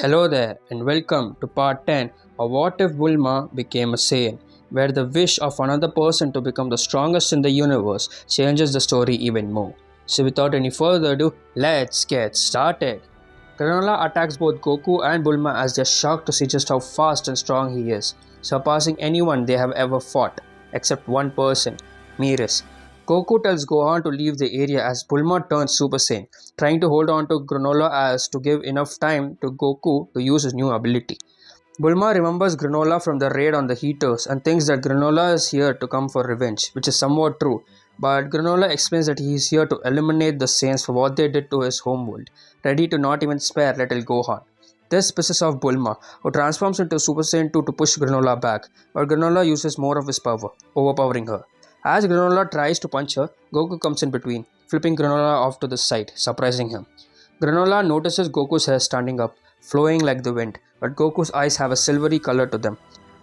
Hello there, and welcome to part 10 of What If Bulma Became a Saiyan, where the wish of another person to become the strongest in the universe changes the story even more. So, without any further ado, let's get started. Granola attacks both Goku and Bulma as they're shocked to see just how fast and strong he is, surpassing anyone they have ever fought, except one person, Miris. Goku tells Gohan to leave the area as Bulma turns Super Saiyan, trying to hold on to Granola as to give enough time to Goku to use his new ability. Bulma remembers Granola from the raid on the Heaters and thinks that Granola is here to come for revenge, which is somewhat true. But Granola explains that he is here to eliminate the Saiyans for what they did to his homeworld, ready to not even spare little Gohan. This pisses off Bulma, who transforms into Super Saiyan 2 to push Granola back, but Granola uses more of his power, overpowering her. As Granola tries to punch her, Goku comes in between, flipping Granola off to the side, surprising him. Granola notices Goku's hair standing up, flowing like the wind, but Goku's eyes have a silvery color to them.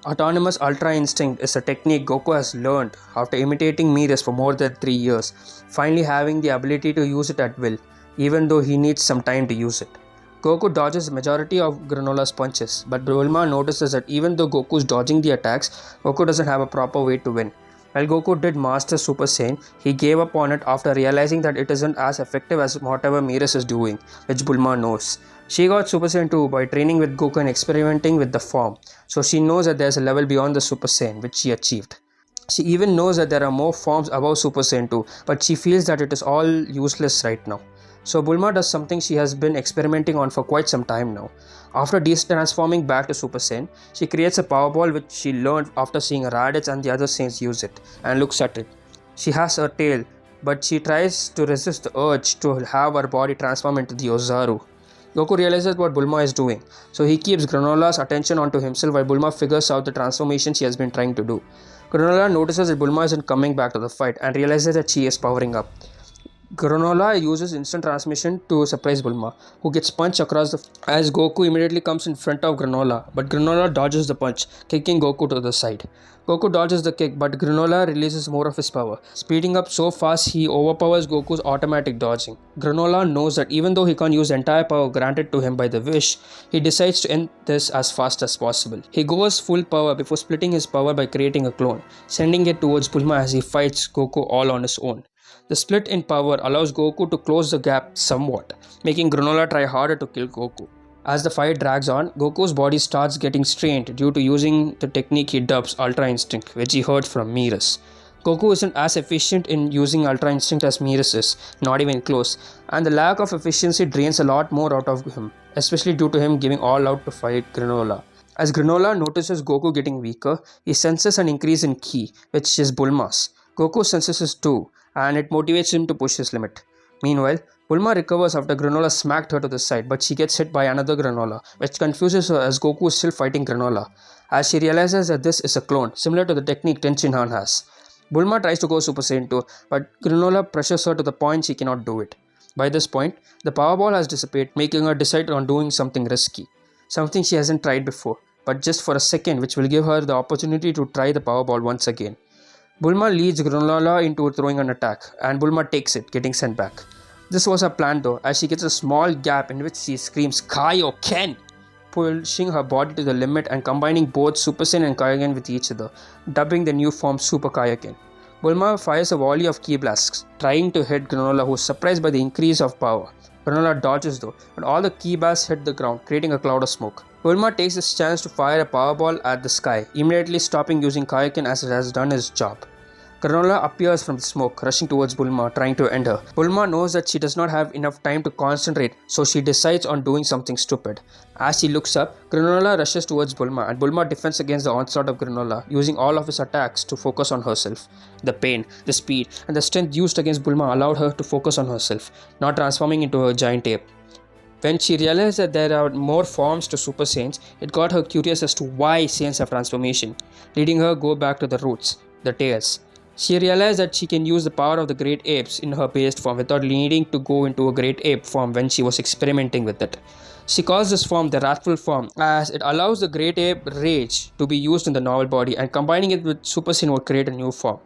Autonomous Ultra Instinct is a technique Goku has learned after imitating Miras for more than 3 years, finally having the ability to use it at will, even though he needs some time to use it. Goku dodges the majority of Granola's punches, but Bulma notices that even though Goku is dodging the attacks, Goku doesn't have a proper way to win. While Goku did master Super Saiyan, he gave up on it after realizing that it isn't as effective as whatever Miras is doing, which Bulma knows. She got Super Saiyan 2 by training with Goku and experimenting with the form, so she knows that there's a level beyond the Super Saiyan, which she achieved. She even knows that there are more forms above Super Saiyan 2, but she feels that it is all useless right now. So Bulma does something she has been experimenting on for quite some time now. After transforming back to Super Saiyan, she creates a power ball which she learned after seeing Raditz and the other Saiyans use it, and looks at it. She has her tail, but she tries to resist the urge to have her body transform into the Ozaru. Goku realizes what Bulma is doing, so he keeps Granola's attention onto himself while Bulma figures out the transformation she has been trying to do. Granola notices that Bulma isn't coming back to the fight and realizes that she is powering up. Granola uses instant transmission to surprise Bulma, who gets punched across the as Goku immediately comes in front of Granola, but Granola dodges the punch, kicking Goku to the side. Goku dodges the kick, but Granola releases more of his power, speeding up so fast he overpowers Goku's automatic dodging. Granola knows that even though he can't use the entire power granted to him by the wish, he decides to end this as fast as possible. He goes full power before splitting his power by creating a clone, sending it towards Bulma as he fights Goku all on his own. The split in power allows Goku to close the gap somewhat, making Granola try harder to kill Goku. As the fight drags on, Goku's body starts getting strained due to using the technique he dubs Ultra Instinct, which he heard from Miras. Goku isn't as efficient in using Ultra Instinct as Miras is, not even close, and the lack of efficiency drains a lot more out of him, especially due to him giving all out to fight Granola. As Granola notices Goku getting weaker, he senses an increase in ki, which is Bulma's. Goku senses this too, and it motivates him to push his limit. Meanwhile, Bulma recovers after Granola smacked her to the side, but she gets hit by another Granola, which confuses her as Goku is still fighting Granola, as she realizes that this is a clone, similar to the technique Tenshinhan has. Bulma tries to go Super Saiyan 2, but Granola pressures her to the point she cannot do it. By this point, the power ball has dissipated, making her decide on doing something risky, something she hasn't tried before, but just for a second, which will give her the opportunity to try the power ball once again. Bulma leads Granola into throwing an attack, and Bulma takes it, getting sent back. This was her plan though, as she gets a small gap in which she screams Kaioken, pushing her body to the limit and combining both Super Saiyan and Kaioken with each other, dubbing the new form Super Kaioken. Bulma fires a volley of ki blasts, trying to hit Granola, who is surprised by the increase of power. Granola dodges though, but all the ki blasts hit the ground, creating a cloud of smoke. Bulma takes this chance to fire a powerball at the sky, immediately stopping using Kaioken as it has done its job. Granola appears from the smoke, rushing towards Bulma, trying to end her. Bulma knows that she does not have enough time to concentrate, so she decides on doing something stupid. As she looks up, Granola rushes towards Bulma, and Bulma defends against the onslaught of Granola, using all of his attacks to focus on herself. The pain, the speed, and the strength used against Bulma allowed her to focus on herself, not transforming into a giant ape. When she realized that there are more forms to Super Saiyans, it got her curious as to why Saiyans have transformation, leading her go back to the roots, the tails. She realized that she can use the power of the great apes in her based form without needing to go into a great ape form when she was experimenting with it. She calls this form the wrathful form, as it allows the great ape rage to be used in the novel body, and combining it with Super Saiyan would create a new form.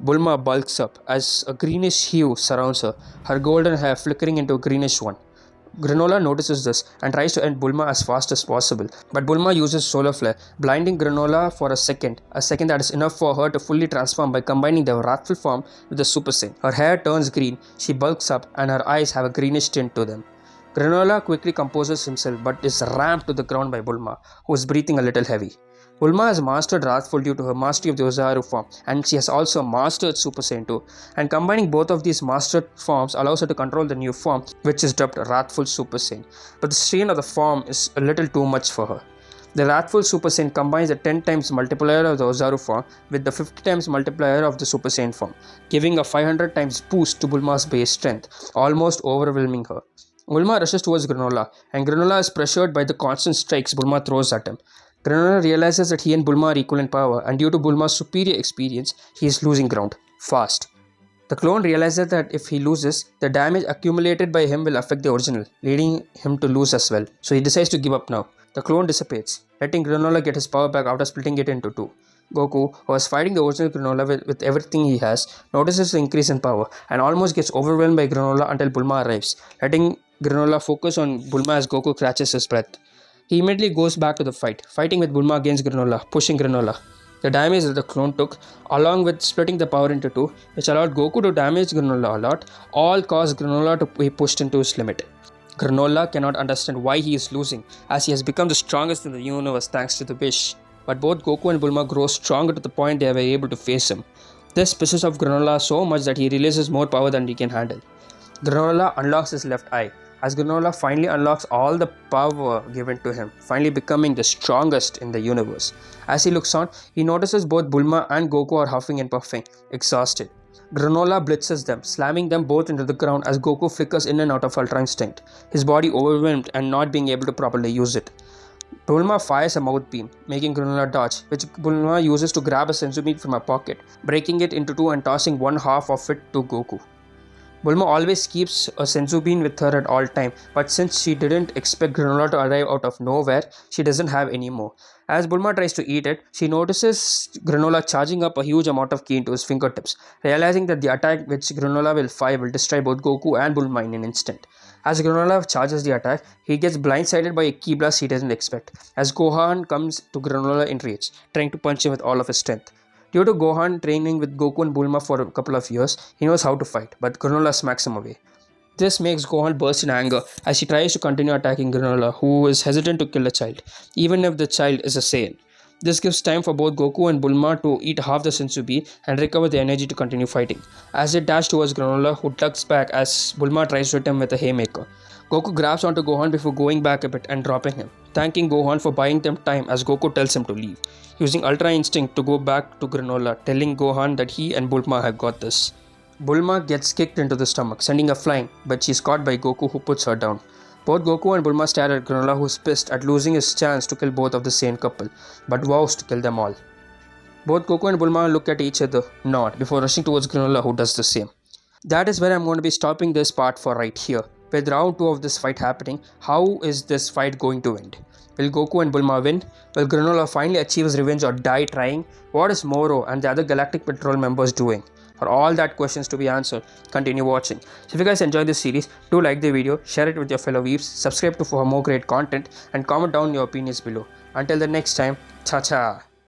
Bulma bulks up as a greenish hue surrounds her, her golden hair flickering into a greenish one. Granola notices this and tries to end Bulma as fast as possible, but Bulma uses solar flare, blinding Granola for a second that is enough for her to fully transform by combining the wrathful form with the Super Saiyan. Her hair turns green, she bulks up, and her eyes have a greenish tint to them. Granola quickly composes himself but is rammed to the ground by Bulma, who is breathing a little heavy. Bulma has mastered Wrathful due to her mastery of the Ozaru form, and she has also mastered Super Saiyan 2. And combining both of these mastered forms allows her to control the new form, which is dubbed Wrathful Super Saiyan. But the strain of the form is a little too much for her. The Wrathful Super Saiyan combines the 10 times multiplier of the Ozaru form with the 50 times multiplier of the Super Saiyan form, giving a 500 times boost to Bulma's base strength, almost overwhelming her. Bulma rushes towards Granola, and Granola is pressured by the constant strikes Bulma throws at him. Granola realizes that he and Bulma are equal in power, and due to Bulma's superior experience, he is losing ground fast. The clone realizes that if he loses, the damage accumulated by him will affect the original, leading him to lose as well. So he decides to give up now. The clone dissipates, letting Granola get his power back after splitting it into two. Goku, who was fighting the original Granola with everything he has, notices the increase in power and almost gets overwhelmed by Granola until Bulma arrives, letting Granola focus on Bulma as Goku catches his breath. He immediately goes back to the fight, fighting with Bulma against Granola, pushing Granola. The damage that the clone took, along with splitting the power into two, which allowed Goku to damage Granola a lot, all caused Granola to be pushed into his limit. Granola cannot understand why he is losing, as he has become the strongest in the universe thanks to the wish. But both Goku and Bulma grow stronger to the point they were able to face him. This pisses off Granola so much that he releases more power than he can handle. Granola unlocks his left eye, as Granola finally unlocks all the power given to him, finally becoming the strongest in the universe. As he looks on, he notices both Bulma and Goku are huffing and puffing, exhausted. Granola blitzes them, slamming them both into the ground as Goku flickers in and out of Ultra Instinct, his body overwhelmed and not being able to properly use it. Bulma fires a mouth beam, making Granola dodge, which Bulma uses to grab a senzu bean from her pocket, breaking it into two and tossing one half of it to Goku. Bulma always keeps a senzu bean with her at all time, but since she didn't expect Granola to arrive out of nowhere, she doesn't have any more. As Bulma tries to eat it, she notices Granola charging up a huge amount of ki into his fingertips, realizing that the attack which Granola will fire will destroy both Goku and Bulma in an instant. As Granola charges the attack, he gets blindsided by a ki blast he doesn't expect, as Gohan comes to Granola in rage, trying to punch him with all of his strength. Due to Gohan training with Goku and Bulma for a couple of years, he knows how to fight, but Granola smacks him away. This makes Gohan burst in anger as he tries to continue attacking Granola, who is hesitant to kill a child, even if the child is a Saiyan. This gives time for both Goku and Bulma to eat half the senzu bean and recover the energy to continue fighting. As they dash towards Granola, who ducks back as Bulma tries to hit him with a haymaker. Goku grabs onto Gohan before going back a bit and dropping him, thanking Gohan for buying them time as Goku tells him to leave, using Ultra Instinct to go back to Granola, telling Gohan that he and Bulma have got this. Bulma gets kicked into the stomach, sending her flying, but she's caught by Goku, who puts her down. Both Goku and Bulma stare at Granola, who is pissed at losing his chance to kill both of the Saiyan couple, but vows to kill them all. Both Goku and Bulma look at each other, nod, before rushing towards Granola, who does the same. That is where I'm going to be stopping this part for right here. With round 2 of this fight happening, how is this fight going to end? Will Goku and Bulma win? Will Granola finally achieve his revenge or die trying? What is Moro and the other Galactic Patrol members doing? For all that questions to be answered, continue watching. So if you guys enjoyed this series, do like the video, share it with your fellow weebs, subscribe for more great content, and comment down your opinions below. Until the next time, cha-cha!